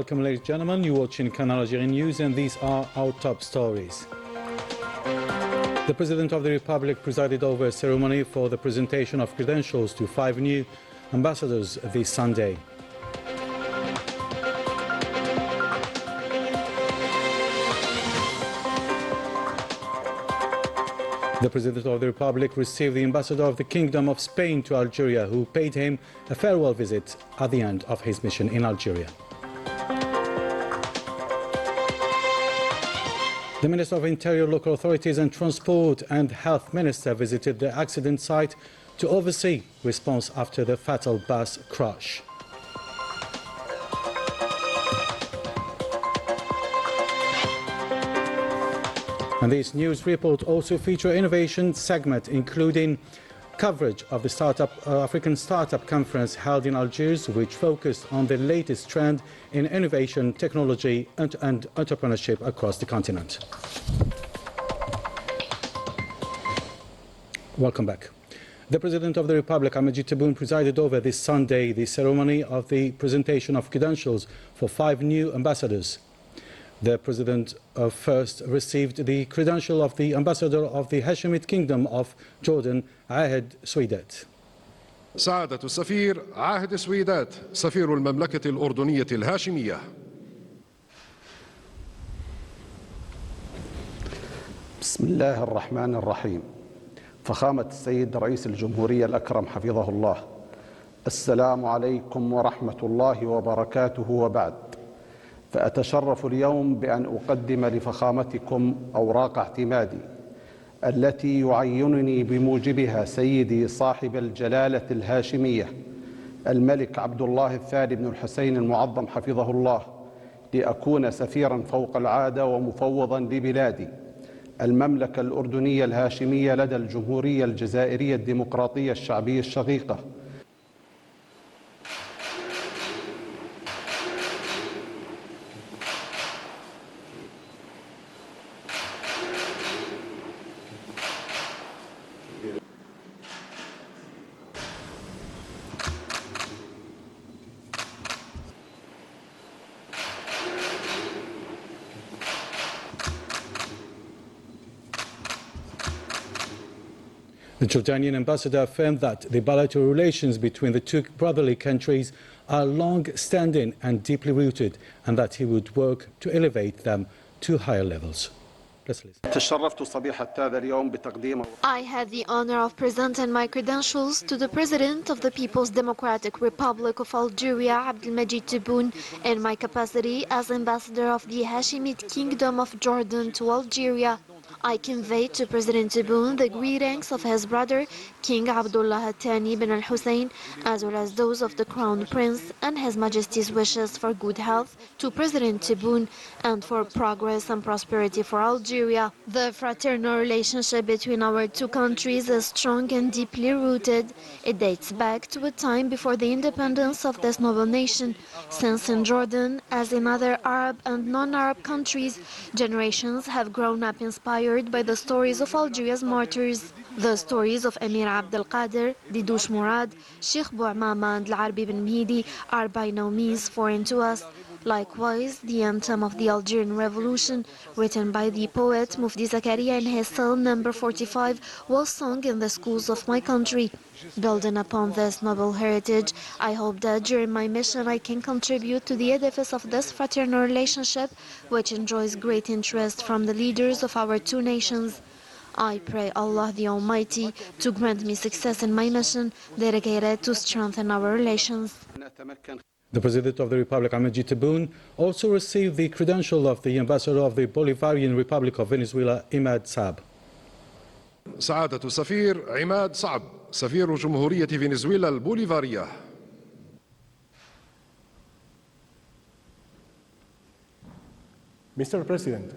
Welcome, ladies and gentlemen. You're watching Canal Algérie News, and these are our top stories. The President of the Republic presided over a ceremony for the presentation of credentials to 5 new ambassadors this Sunday. The President of the Republic received the Ambassador of the Kingdom of Spain to Algeria, who paid him a farewell visit at the end of his mission in Algeria. The Minister of Interior, Local Authorities and Transport and Health Minister visited the accident site to oversee response after the fatal bus crash. And this news report also features an innovation segment, including coverage of the African Startup Conference held in Algiers, which focused on the latest trend in innovation, technology and entrepreneurship across the continent. Welcome back. The President of the Republic, Ahmed Tebboune, presided over this Sunday the ceremony of the presentation of credentials for 5 new ambassadors. The President first received the credential of the Ambassador of the Hashemite Kingdom of Jordan, Ahed Swidat. سعادة السفير عاهد سويدات سفير المملكة الأردنية الهاشمية. بسم الله الرحمن الرحيم. فخامة السيد رئيس الجمهورية الأكرم حفظه الله. السلام عليكم ورحمة الله وبركاته وبعد. فأتشرف اليوم بأن أقدم لفخامتكم أوراق اعتمادي التي يعينني بموجبها سيدي صاحب الجلالة الهاشمية الملك عبد الله الثاني بن الحسين المعظم حفظه الله لأكون سفيرا فوق العادة ومفوضا لبلادي المملكة الأردنية الهاشمية لدى الجمهورية الجزائرية الديمقراطية الشعبية الشقيقة. The Jordanian ambassador affirmed that the bilateral relations between the two brotherly countries are long-standing and deeply rooted, and that he would work to elevate them to higher levels. Let's listen. I had the honor of presenting my credentials to the President of the People's Democratic Republic of Algeria, Abdelmajid Tebboune, in my capacity as Ambassador of the Hashemite Kingdom of Jordan to Algeria. I conveyed to President Tebboune the greetings of his brother, King Abdullah Thani bin al-Hussein, as well as those of the Crown Prince, and His Majesty's wishes for good health to President Tebboune and for progress and prosperity for Algeria. The fraternal relationship between our two countries is strong and deeply rooted. It dates back to a time before the independence of this noble nation, since in Jordan, as in other Arab and non-Arab countries, generations have grown up inspired by the stories of Algeria's martyrs. The stories of Emir Abdel Qadir, Didouche Mourad, Sheikh Bouamama and Al-Arbi bin Mhidi are by no means foreign to us. Likewise, the anthem of the Algerian Revolution, written by the poet Mufti Zakaria in his Psalm number 45, was sung in the schools of my country. Building upon this noble heritage, I hope that during my mission I can contribute to the edifice of this fraternal relationship, which enjoys great interest from the leaders of our two nations. I pray Allah the Almighty to grant me success in my mission, dedicated to strengthen our relations. The President of the Republic, Ahmed Tebboune, also received the credential of the Ambassador of the Bolivarian Republic of Venezuela, Imad Saab. سعادة السفير عماد صعب سفير جمهورية فنزويلا البوليفارية. Mr. President,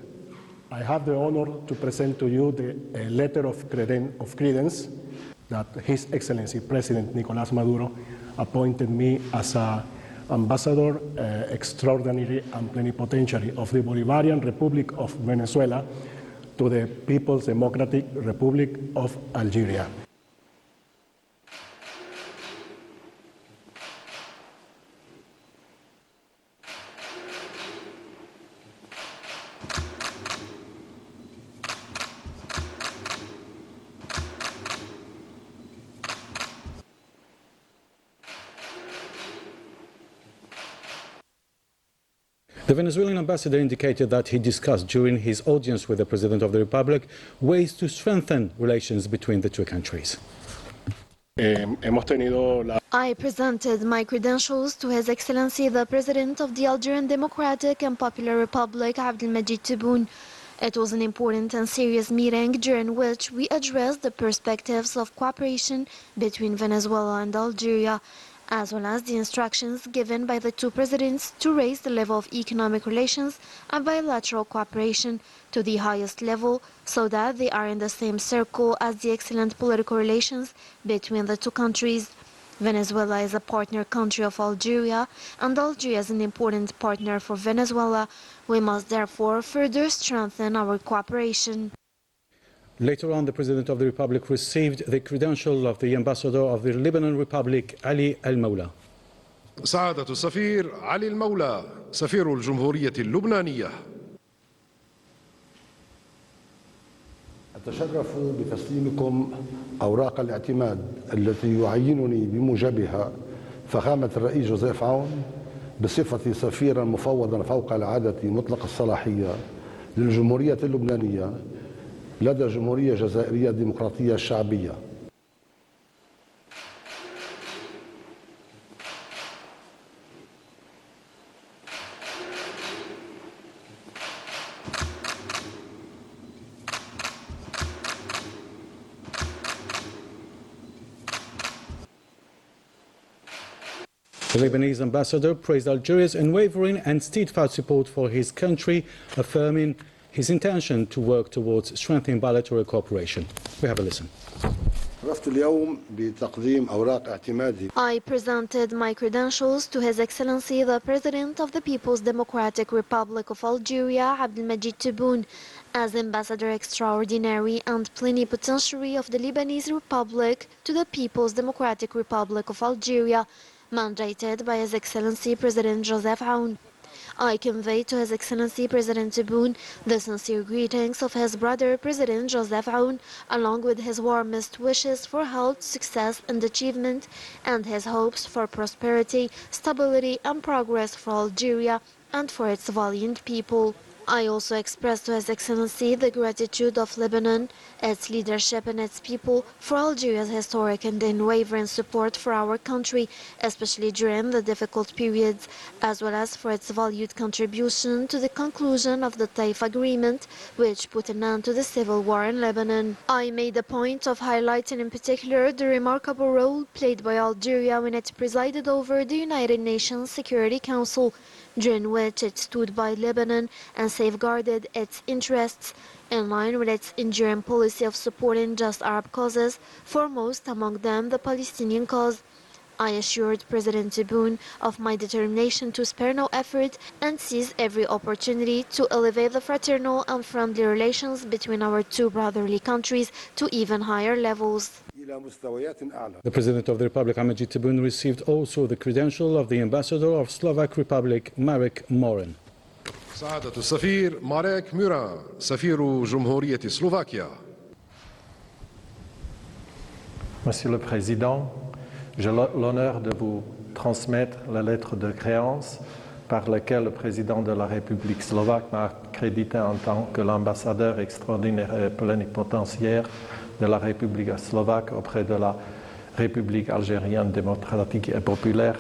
I have the honor to present to you the letter of credence that His Excellency President Nicolás Maduro appointed me as an Ambassador Extraordinary and Plenipotentiary of the Bolivarian Republic of Venezuela to the People's Democratic Republic of Algeria. The Venezuelan ambassador indicated that he discussed during his audience with the President of the Republic ways to strengthen relations between the two countries. I presented my credentials to His Excellency the President of the Algerian Democratic and Popular Republic, Abdelmajid Tebboune. It was an important and serious meeting during which we addressed the perspectives of cooperation between Venezuela and Algeria, as well as the instructions given by the two presidents to raise the level of economic relations and bilateral cooperation to the highest level so that they are in the same circle as the excellent political relations between the two countries. Venezuela is a partner country of Algeria, and Algeria is an important partner for Venezuela. We must therefore further strengthen our cooperation. Later on, the President of the Republic received the credential of the Ambassador of the Lebanon Republic, Ali Al-Mawla. سعادة السفير علي المولى سفير الجمهورية اللبنانية. أتشرف بتسليمكم أوراق الاعتماد التي يعينني بموجبها فخامة الرئيس جوزيف عون بصفتي سفيرا مفوضا فوق العادة مطلق الصلاحية للجمهورية اللبنانية لدى الجمهورية الجزائرية الديمقراطية الشعبية. The Lebanese ambassador praised Algeria's unwavering and steadfast support for his country, affirming his intention to work towards strengthening bilateral cooperation. We have a listen. شرفت اليوم بتقديم أوراق اعتمادي. I presented my credentials to His Excellency the President of the People's Democratic Republic of Algeria, Abdelmajid Tebboune, as Ambassador Extraordinary and Plenipotentiary of the Lebanese Republic to the People's Democratic Republic of Algeria, mandated by His Excellency President Joseph Aoun. I convey to His Excellency President Tebboune the sincere greetings of his brother President Joseph Aoun, along with his warmest wishes for health, success and achievement, and his hopes for prosperity, stability and progress for Algeria and for its valiant people. I also express to His Excellency the gratitude of Lebanon, its leadership and its people for Algeria's historic and unwavering support for our country, especially during the difficult periods, as well as for its valued contribution to the conclusion of the Taif Agreement, which put an end to the civil war in Lebanon. I made a point of highlighting in particular the remarkable role played by Algeria when it presided over the United Nations Security Council, during which it stood by Lebanon and safeguarded its interests in line with its enduring policy of supporting just Arab causes, foremost among them the Palestinian cause. I assured President Tebboune of my determination to spare no effort and seize every opportunity to elevate the fraternal and friendly relations between our two brotherly countries to even higher levels. The President of the Republic, Abdelmajid Tebboune, received also the credential of the Ambassador of Slovak Republic, Marek Moran. سعادة السفير ماريك موران سفير جمهورية سلوفاكيا. Monsieur le Président, j'ai l'honneur de vous transmettre la lettre de créance par laquelle le Président de la République slovaque m'a accrédité en tant que l'ambassadeur extraordinaire et plénipotentiaire de la République slovaque auprès de la République algérienne démocratique et populaire.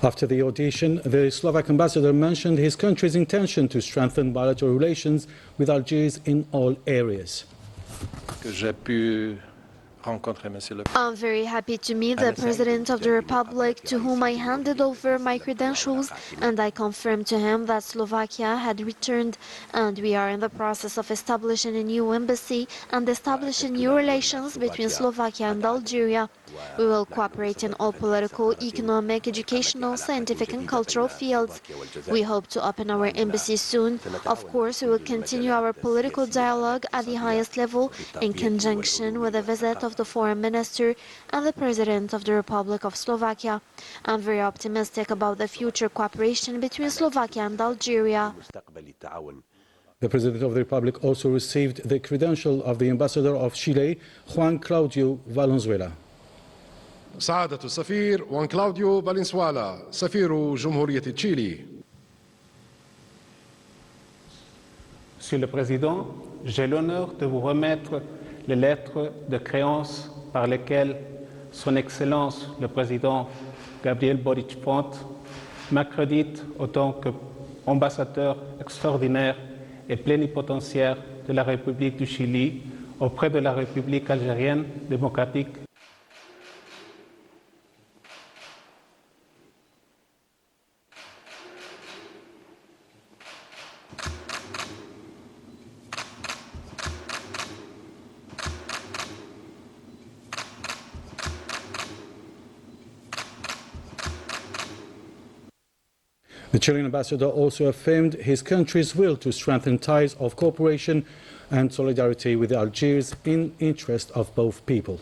After the audition, the Slovak ambassador mentioned his country's intention to strengthen bilateral relations with Algeria in all areas. Que j'ai pu rencontrer Monsieur le I'm very happy to meet the President of the Republic, to whom I handed over my credentials, and I confirmed to him that Slovakia had returned, and we are in the process of establishing a new embassy and establishing new relations between Slovakia and Algeria. We will cooperate in all political, economic, educational, scientific and cultural fields. We hope to open our embassy soon. Of course, we will continue our political dialogue at the highest level in conjunction with the visit of of the Foreign Minister and the President of the Republic of Slovakia. I'm very optimistic about the future cooperation between Slovakia and Algeria. The President of the Republic also received the credential of the Ambassador of Chile, Juan Claudio Valenzuela. سعادة السفير وان كلاوديو بالينسوالا سفير جمهورية تشيلي. Monsieur le Président, j'ai l'honneur de vous remettre les lettres de créance par lesquelles Son Excellence le Président Gabriel Boric Font m'accrédite autant qu'ambassadeur extraordinaire et plénipotentiaire de la République du Chili auprès de la République algérienne démocratique. The Chilean ambassador also affirmed his country's will to strengthen ties of cooperation and solidarity with Algiers in interest of both people.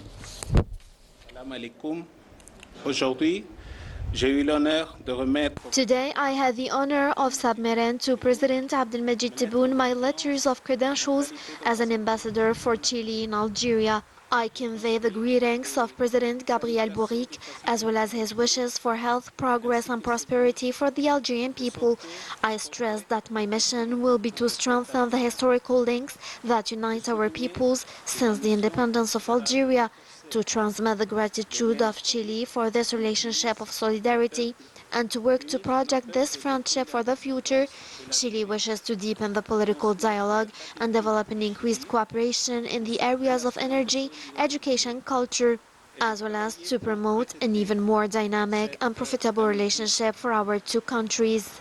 Today, I had the honor of submitting to President Abdelmajid Tebboune my letters of credentials as an ambassador for Chile in Algeria. I convey the greetings of President Gabriel Boric, as well as his wishes for health, progress and prosperity for the Algerian people. I stress that my mission will be to strengthen the historical links that unite our peoples since the independence of Algeria, to transmit the gratitude of Chile for this relationship of solidarity, and to work to project this friendship for the future. Chile wishes to deepen the political dialogue and develop an increased cooperation in the areas of energy, education, culture, as well as to promote an even more dynamic and profitable relationship for our two countries.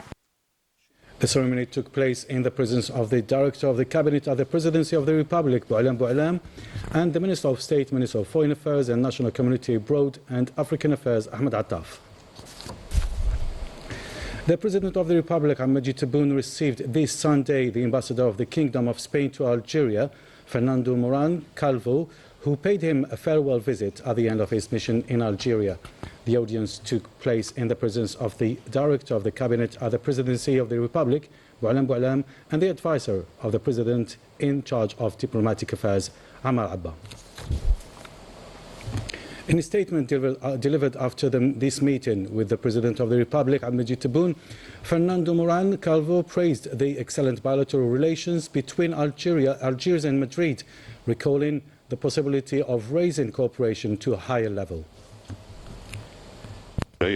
The ceremony took place in the presence of the Director of the Cabinet at the Presidency of the Republic, Boualam, and the Minister of State, Minister of Foreign Affairs and National Community Abroad and African Affairs, Ahmed Attaf. The President of the Republic, Abdelmajid Tebboune, received this Sunday the Ambassador of the Kingdom of Spain to Algeria, Fernando Moran Calvo, who paid him a farewell visit at the end of his mission in Algeria. The audience took place in the presence of the Director of the Cabinet at the Presidency of the Republic, Boualam, and the Advisor of the President in charge of Diplomatic Affairs, Amar Abba. In a statement delivered after this meeting with the President of the Republic, Abdelmajid Tebboune, Fernando Moran Calvo praised the excellent bilateral relations between Algiers and Madrid, recalling the possibility of raising cooperation to a higher level. I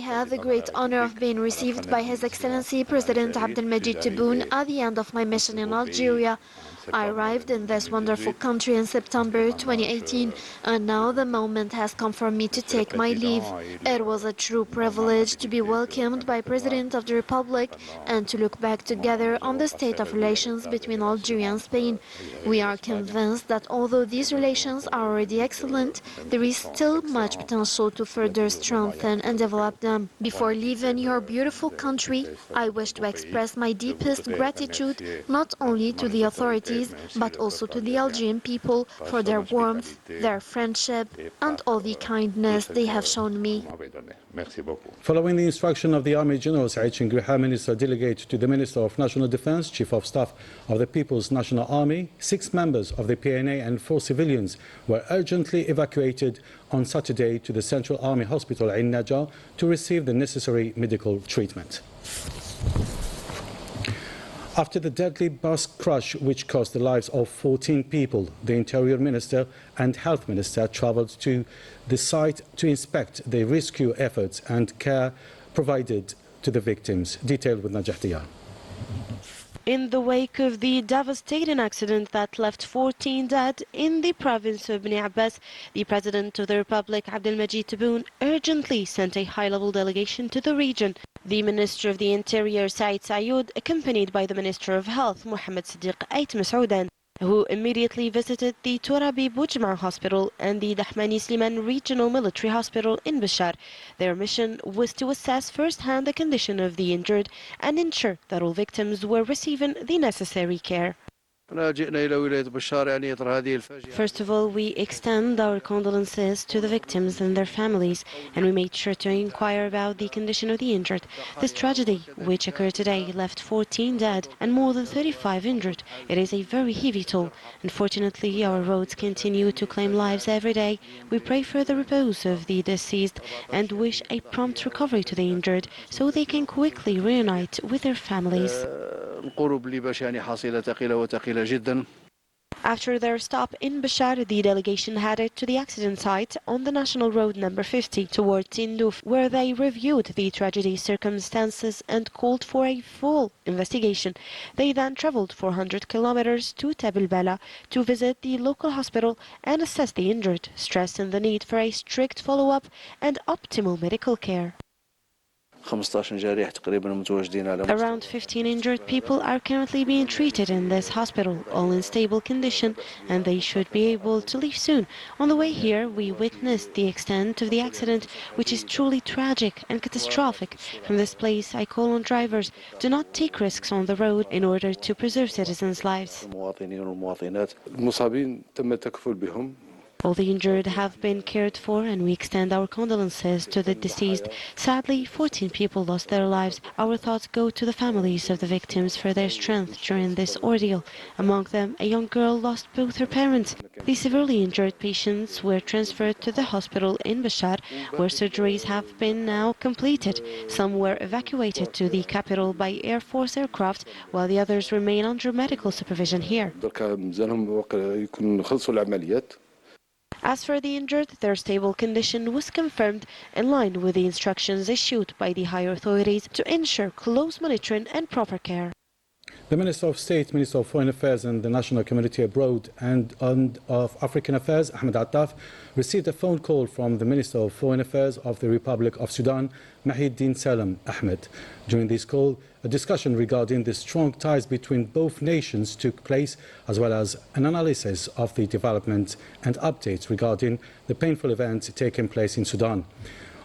have the great honor of being received by His Excellency President Abdelmajid Tebboune at the end of my mission in Algeria. I arrived in this wonderful country in September 2018, and now the moment has come for me to take my leave. It was a true privilege to be welcomed by President of the Republic and to look back together on the state of relations between Algeria and Spain. We are convinced that although these relations are already excellent, there is still much potential to further strengthen and develop them. Before leaving your beautiful country, I wish to express my deepest gratitude not only to the authorities but also to the Algerian people for their warmth, their friendship, and all the kindness they have shown me. Following the instruction of the Army General Said Chingriha, Minister Delegate to the Minister of National Defense, Chief of Staff of the People's National Army, 6 members of the PNA and 4 civilians were urgently evacuated on Saturday to the Central Army Hospital in Najaf to receive the necessary medical treatment. After the deadly bus crash which cost the lives of 14 people, the Interior Minister and Health Minister travelled to the site to inspect the rescue efforts and care provided to the victims. Detailed with Najah Diyar. In the wake of the devastating accident that left 14 dead in the province of Bni Abbas, the President of the Republic, Abdelmajid Tebboune, urgently sent a high-level delegation to the region. The Minister of the Interior, Said Sayoud, accompanied by the Minister of Health, Mohammed Sadiq Ait Masoudan, who immediately visited the Torabi Boujma Hospital and the Dahmani Sliman Regional Military Hospital in Bashar. Their mission was to assess firsthand the condition of the injured and ensure that all victims were receiving the necessary care. First of all, we extend our condolences to the victims and their families, and we made sure to inquire about the condition of the injured. This tragedy, which occurred today, left 14 dead and more than 35 injured. It is a very heavy toll. Unfortunately, our roads continue to claim lives every day. We pray for the repose of the deceased and wish a prompt recovery to the injured so they can quickly reunite with their families. After their stop in Bashar, the delegation headed to the accident site on the National Road number 50 towards Tindouf, where they reviewed the tragedy's circumstances and called for a full investigation. They then traveled 400 kilometers to Tell Bala to visit the local hospital and assess the injured, stressing the need for a strict follow-up and optimal medical care. Around 15 injured people are currently being treated in this hospital, all in stable condition, and they should be able to leave soon. On the way here, we witnessed the extent of the accident, which is truly tragic and catastrophic. From this place, I call on drivers, do not take risks on the road in order to preserve citizens' lives. All the injured have been cared for, and we extend our condolences to the deceased. Sadly, 14 people lost their lives. Our thoughts go to the families of the victims for their strength during this ordeal. Among them, a young girl lost both her parents. The severely injured patients were transferred to the hospital in Bashar, where surgeries have been now completed. Some were evacuated to the capital by Air Force aircraft, while the others remain under medical supervision here. As for the injured, their stable condition was confirmed in line with the instructions issued by the higher authorities to ensure close monitoring and proper care. The Minister of State, Minister of Foreign Affairs and the National Community Abroad and of African Affairs, Ahmed Attaf, received a phone call from the Minister of Foreign Affairs of the Republic of Sudan, Mahidin Salam Ahmed. During this call, a discussion regarding the strong ties between both nations took place, as well as an analysis of the development and updates regarding the painful events taking place in Sudan.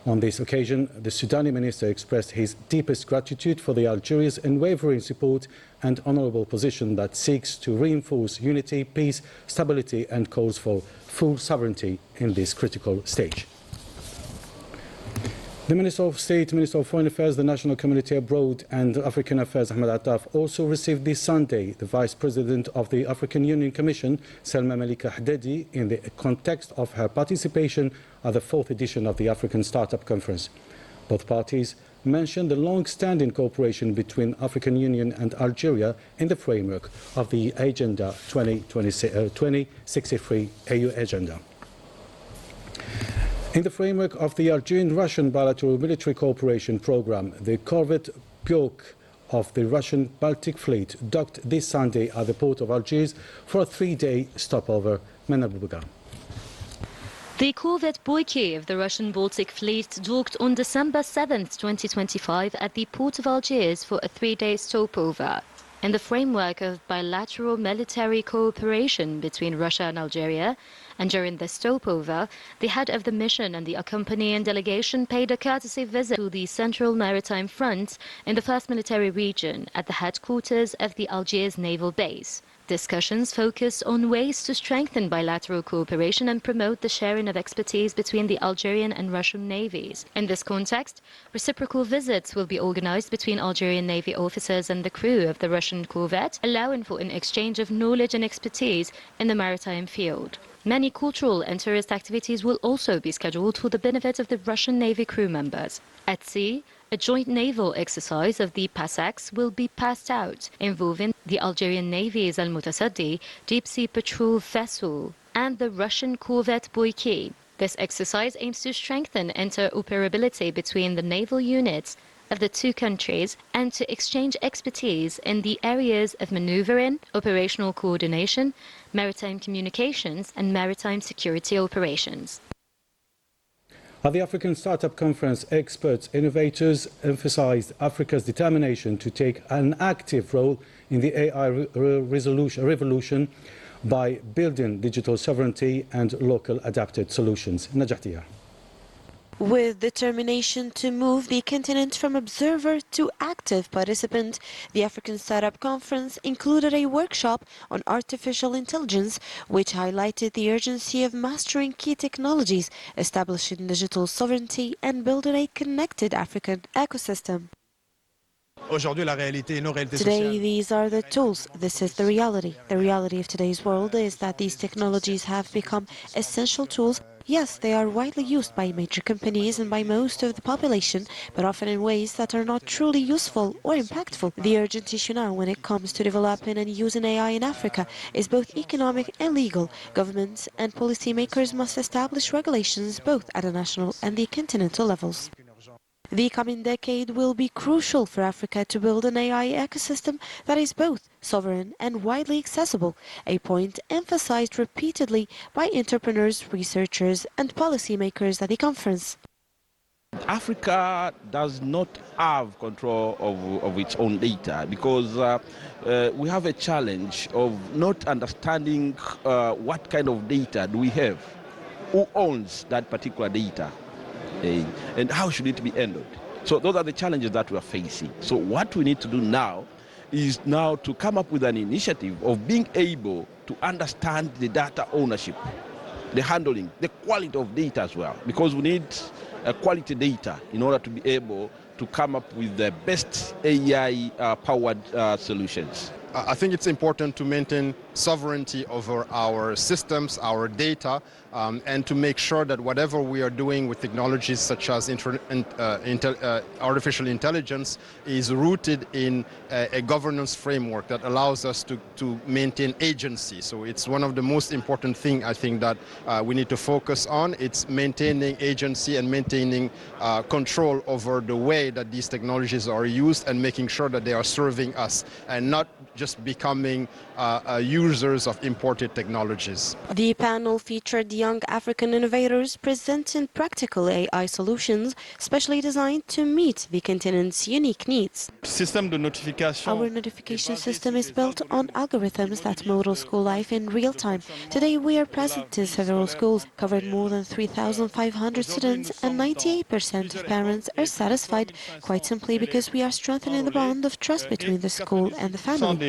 On this occasion, the Sudani minister expressed his deepest gratitude for the Algeria's unwavering support and honourable position that seeks to reinforce unity, peace, stability and calls for full sovereignty in this critical stage. The Minister of State, Minister of Foreign Affairs, the National Community Abroad and African Affairs, Ahmed Attaf, also received this Sunday the Vice President of the African Union Commission, Salma Malika Hadadi, in the context of her participation at the 4th edition of the African Startup Conference. Both parties mentioned the long-standing cooperation between African Union and Algeria in the framework of the Agenda 2063 AU Agenda. In the framework of the Algerian-Russian bilateral military cooperation program, the corvette Pyok of the Russian Baltic Fleet docked this Sunday at the port of Algiers for a 3-day stopover. Menabuga. The corvette Boyke of the Russian Baltic Fleet docked on December 7, 2025 at the port of Algiers for a 3-day stopover. In the framework of bilateral military cooperation between Russia and Algeria, and during the stopover, the head of the mission and the accompanying delegation paid a courtesy visit to the Central Maritime Front in the 1st Military Region at the headquarters of the Algiers Naval Base. Discussions focused on ways to strengthen bilateral cooperation and promote the sharing of expertise between the Algerian and Russian navies. In this context, reciprocal visits will be organized between Algerian Navy officers and the crew of the Russian corvette, allowing for an exchange of knowledge and expertise in the maritime field. Many cultural and tourist activities will also be scheduled for the benefit of the Russian Navy crew members. At sea, a joint naval exercise of the PASAX will be passed out, involving the Algerian Navy's Al-Mutasaddi deep-sea patrol vessel and the Russian corvette Boyke. This exercise aims to strengthen interoperability between the naval units of the two countries and to exchange expertise in the areas of maneuvering, operational coordination, maritime communications and maritime security operations. At the African Startup Conference, experts, innovators emphasized Africa's determination to take an active role in the AI revolution by building digital sovereignty and local adapted solutions. Najatiya. With determination to move the continent from observer to active participant, the African Startup Conference included a workshop on artificial intelligence, which highlighted the urgency of mastering key technologies, establishing digital sovereignty, and building a connected African ecosystem. Today, these are the tools. This is the reality. The reality of today's world is that these technologies have become essential tools. Yes, they are widely used by major companies and by most of the population, but often in ways that are not truly useful or impactful. The urgent issue now when it comes to developing and using AI in Africa is both economic and legal. Governments and policymakers must establish regulations both at the national and the continental levels. The coming decade will be crucial for Africa to build an AI ecosystem that is both sovereign and widely accessible, a point emphasized repeatedly by entrepreneurs, researchers and policymakers at the conference. Africa does not have control of its own data because we have a challenge of not understanding what kind of data do we have, who owns that particular data, and how should it be handled. So those are the challenges that we are facing. So what we need to do now is now to come up with an initiative of being able to understand the data ownership, the handling, the quality of data as well, because we need quality data in order to be able to come up with the best AI-powered solutions. I think it's important to maintain sovereignty over our systems, our data, and to make sure that whatever we are doing with technologies such as artificial intelligence is rooted in a governance framework that allows us to maintain agency. So it's one of the most important things I think that we need to focus on. It's maintaining agency and maintaining control over the way that these technologies are used and making sure that they are serving us and not just becoming users of imported technologies. The panel featured young African innovators presenting practical AI solutions specially designed to meet the continent's unique needs. Our notification system is built on algorithms that model school life in real time. Today we are present in several schools, covered more than 3,500 students, and 98% of parents are satisfied, quite simply because we are strengthening the bond of trust between the school and the family.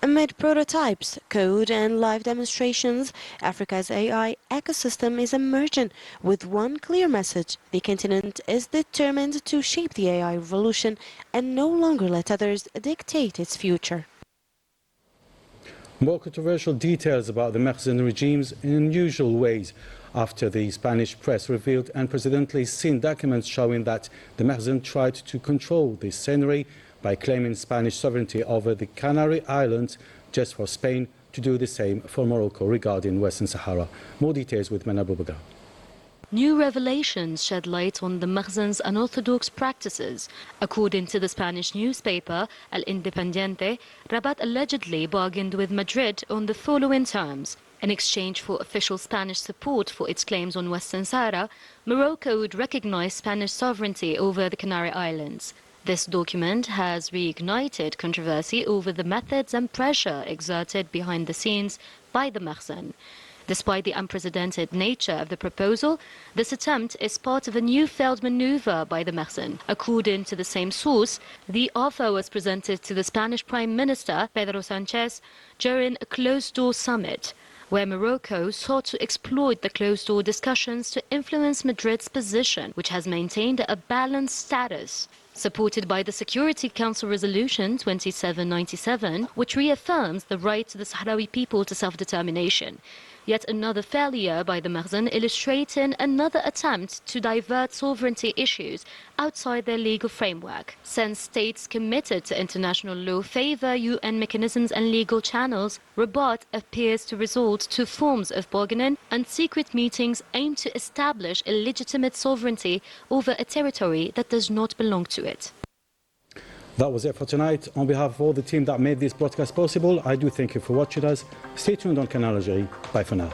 Amid prototypes, code and live demonstrations, Africa's AI ecosystem is emerging with one clear message. The continent is determined to shape the AI revolution and no longer let others dictate its future. More controversial details about the Makhzen regimes in unusual ways after the Spanish press revealed unprecedentedly seen documents showing that the Makhzen tried to control the scenery by claiming Spanish sovereignty over the Canary Islands just for Spain to do the same for Morocco regarding Western Sahara. More details with Mana Boubaga. New revelations shed light on the Makhzen's unorthodox practices. According to the Spanish newspaper El Independiente, Rabat allegedly bargained with Madrid on the following terms. In exchange for official Spanish support for its claims on Western Sahara, Morocco would recognize Spanish sovereignty over the Canary Islands. This document has reignited controversy over the methods and pressure exerted behind the scenes by the Makhzen. Despite the unprecedented nature of the proposal, this attempt is part of a new failed maneuver by the Makhzen. According to the same source, the offer was presented to the Spanish Prime Minister, Pedro Sanchez, during a closed-door summit, where Morocco sought to exploit the closed-door discussions to influence Madrid's position, which has maintained a balanced status. Supported by the Security Council Resolution 2797, which reaffirms the right of the Sahrawi people to self-determination. Yet another failure by the Makhzen, illustrating another attempt to divert sovereignty issues outside their legal framework. Since states committed to international law favor UN mechanisms and legal channels, Rabat appears to resort to forms of bargaining and secret meetings aimed to establish illegitimate sovereignty over a territory that does not belong to it. That was it for tonight. On behalf of all the team that made this broadcast possible, I do thank you for watching us. Stay tuned on Canal Algérie. Bye for now.